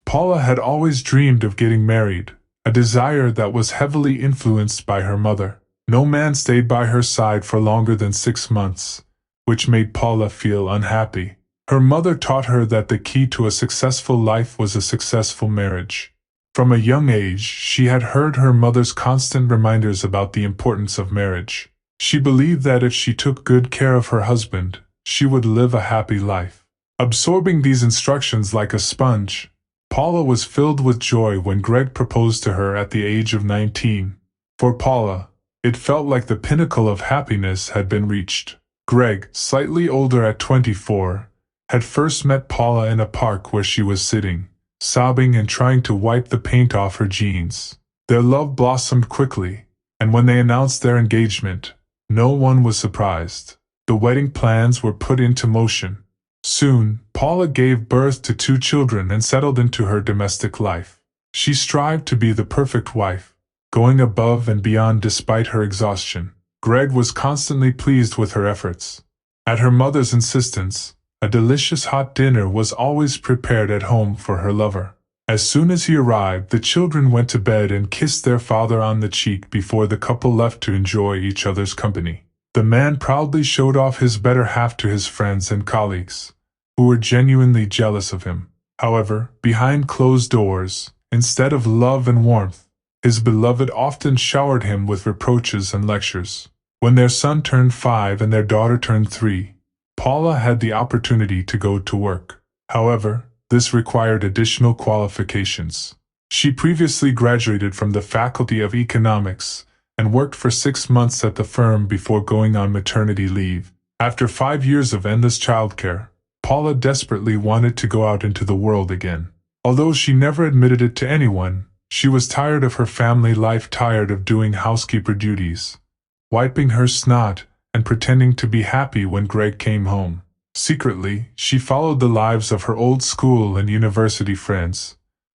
Paula had always dreamed of getting married, a desire that was heavily influenced by her mother. No man stayed by her side for longer than 6 months, which made Paula feel unhappy. Her mother taught her that the key to a successful life was a successful marriage. From a young age, she had heard her mother's constant reminders about the importance of marriage. She believed that if she took good care of her husband, she would live a happy life. Absorbing these instructions like a sponge, Paula was filled with joy when Greg proposed to her at the age of 19. For Paula, it felt like the pinnacle of happiness had been reached. Greg, slightly older at 24, had first met Paula in a park where she was sitting, sobbing and trying to wipe the paint off her jeans. Their love blossomed quickly, and when they announced their engagement, no one was surprised. The wedding plans were put into motion. Soon, Paula gave birth to 2 children and settled into her domestic life. She strived to be the perfect wife, going above and beyond despite her exhaustion. Greg was constantly pleased with her efforts. At her mother's insistence, a delicious hot dinner was always prepared at home for her lover. As soon as he arrived, the children went to bed and kissed their father on the cheek before the couple left to enjoy each other's company. The man proudly showed off his better half to his friends and colleagues, who were genuinely jealous of him. However, behind closed doors, instead of love and warmth, his beloved often showered him with reproaches and lectures. When their son turned 5 and their daughter turned 3, Paula had the opportunity to go to work. However, this required additional qualifications. She previously graduated from the Faculty of Economics and worked for 6 months at the firm before going on maternity leave. After 5 years of endless childcare, Paula desperately wanted to go out into the world again. Although she never admitted it to anyone, she was tired of her family life, tired of doing housekeeper duties, wiping her snot, and pretending to be happy when Greg came home. Secretly, she followed the lives of her old school and university friends,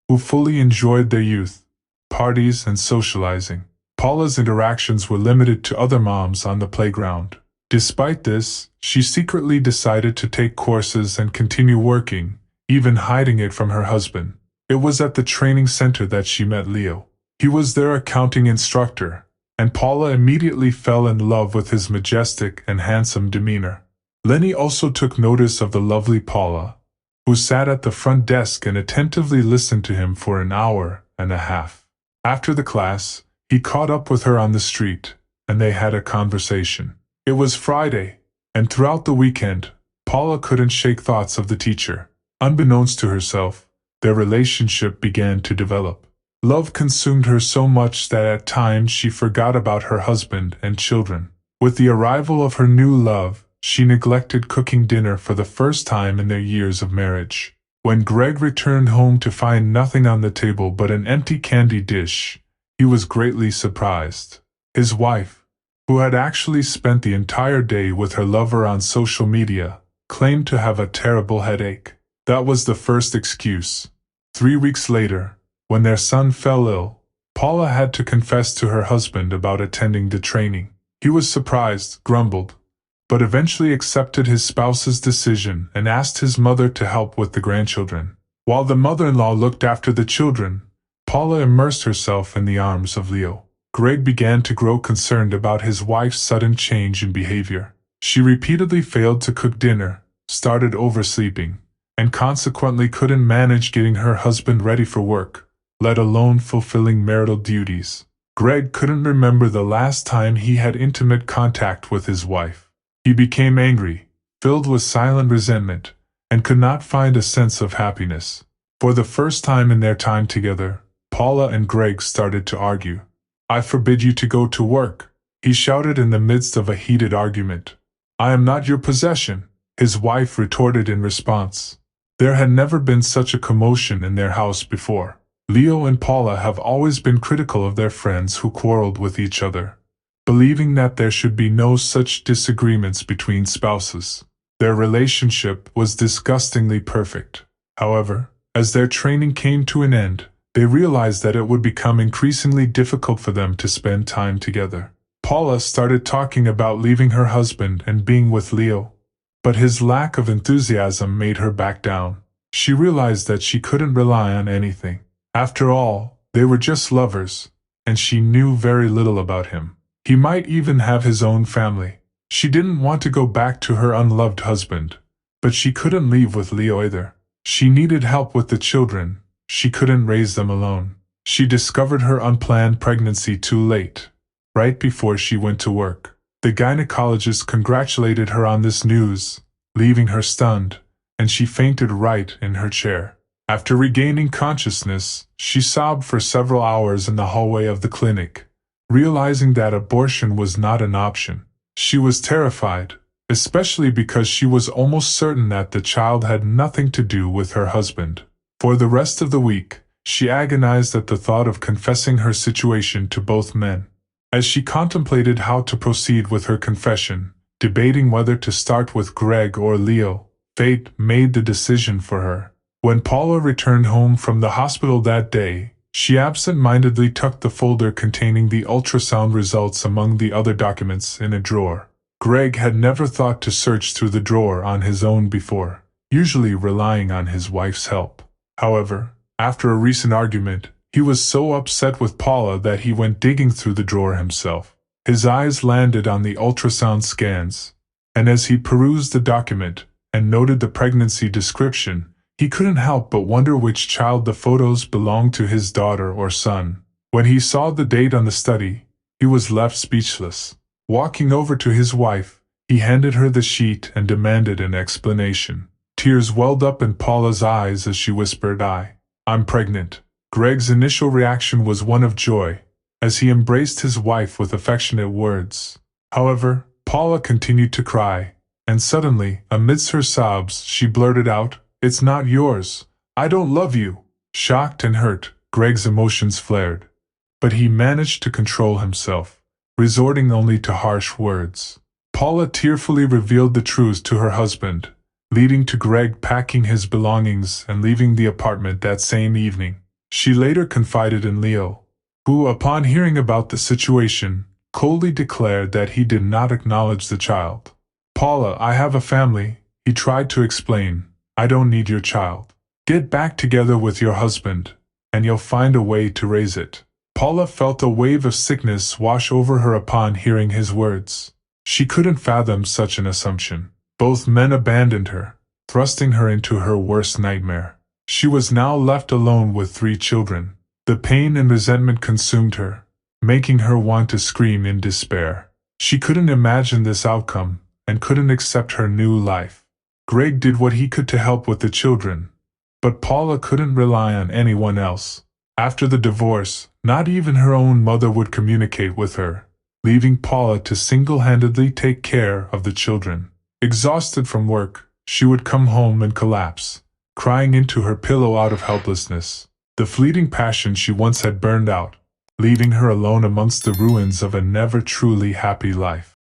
who fully enjoyed their youth, parties, and socializing. Paula's interactions were limited to other moms on the playground. Despite this, she secretly decided to take courses and continue working, even hiding it from her husband. It was at the training center that she met Leo. He was their accounting instructor, and Paula immediately fell in love with his majestic and handsome demeanor. Lenny also took notice of the lovely Paula, who sat at the front desk and attentively listened to him for an hour and a half. After the class, he caught up with her on the street, and they had a conversation. It was Friday, and throughout the weekend, Paula couldn't shake thoughts of the teacher. Unbeknownst to herself, their relationship began to develop. Love consumed her so much that at times she forgot about her husband and children. With the arrival of her new love, she neglected cooking dinner for the first time in their years of marriage. When Greg returned home to find nothing on the table but an empty candy dish, he was greatly surprised. His wife, who had actually spent the entire day with her lover on social media, claimed to have a terrible headache. That was the first excuse. 3 weeks later, when their son fell ill, Paula had to confess to her husband about attending the training. He was surprised, grumbled, but eventually accepted his spouse's decision and asked his mother to help with the grandchildren. While the mother-in-law looked after the children, Paula immersed herself in the arms of Leo. Greg began to grow concerned about his wife's sudden change in behavior. She repeatedly failed to cook dinner, started oversleeping, and consequently couldn't manage getting her husband ready for work, let alone fulfilling marital duties. Greg couldn't remember the last time he had intimate contact with his wife. He became angry, filled with silent resentment, and could not find a sense of happiness. For the first time in their time together, Paula and Greg started to argue. "I forbid you to go to work," he shouted in the midst of a heated argument. "I am not your possession," his wife retorted in response. There had never been such a commotion in their house before. Leo and Paula have always been critical of their friends who quarreled with each other, believing that there should be no such disagreements between spouses. Their relationship was disgustingly perfect. However, as their training came to an end, they realized that it would become increasingly difficult for them to spend time together. Paula started talking about leaving her husband and being with Leo, but his lack of enthusiasm made her back down. She realized that she couldn't rely on anything. After all, they were just lovers, and she knew very little about him. He might even have his own family. She didn't want to go back to her unloved husband, but she couldn't leave with Leo either. She needed help with the children. She couldn't raise them alone. She discovered her unplanned pregnancy too late, right before she went to work. The gynecologist congratulated her on this news, leaving her stunned, and she fainted right in her chair. After regaining consciousness, she sobbed for several hours in the hallway of the clinic, realizing that abortion was not an option. She was terrified, especially because she was almost certain that the child had nothing to do with her husband. For the rest of the week, she agonized at the thought of confessing her situation to both men. As she contemplated how to proceed with her confession, debating whether to start with Greg or Leo, fate made the decision for her. When Paula returned home from the hospital that day, she absent-mindedly tucked the folder containing the ultrasound results among the other documents in a drawer. Greg had never thought to search through the drawer on his own before, usually relying on his wife's help. However, after a recent argument, he was so upset with Paula that he went digging through the drawer himself. His eyes landed on the ultrasound scans, and as he perused the document and noted the pregnancy description, he couldn't help but wonder which child the photos belonged to, his daughter or son. When he saw the date on the study, he was left speechless. Walking over to his wife, he handed her the sheet and demanded an explanation. Tears welled up in Paula's eyes as she whispered, I'm pregnant." Greg's initial reaction was one of joy, as he embraced his wife with affectionate words. However, Paula continued to cry, and suddenly, amidst her sobs, she blurted out, "It's not yours. I don't love you." Shocked and hurt, Greg's emotions flared, but he managed to control himself, resorting only to harsh words. Paula tearfully revealed the truth to her husband, leading to Greg packing his belongings and leaving the apartment that same evening. She later confided in Leo, who, upon hearing about the situation, coldly declared that he did not acknowledge the child. "Paula, I have a family," he tried to explain. "I don't need your child. Get back together with your husband, and you'll find a way to raise it." Paula felt a wave of sickness wash over her upon hearing his words. She couldn't fathom such an assumption. Both men abandoned her, thrusting her into her worst nightmare. She was now left alone with 3 children. The pain and resentment consumed her, making her want to scream in despair. She couldn't imagine this outcome, and couldn't accept her new life. Greg did what he could to help with the children, but Paula couldn't rely on anyone else. After the divorce, not even her own mother would communicate with her, leaving Paula to single-handedly take care of the children. Exhausted from work, she would come home and collapse, crying into her pillow out of helplessness. The fleeting passion she once had burned out, leaving her alone amongst the ruins of a never truly happy life.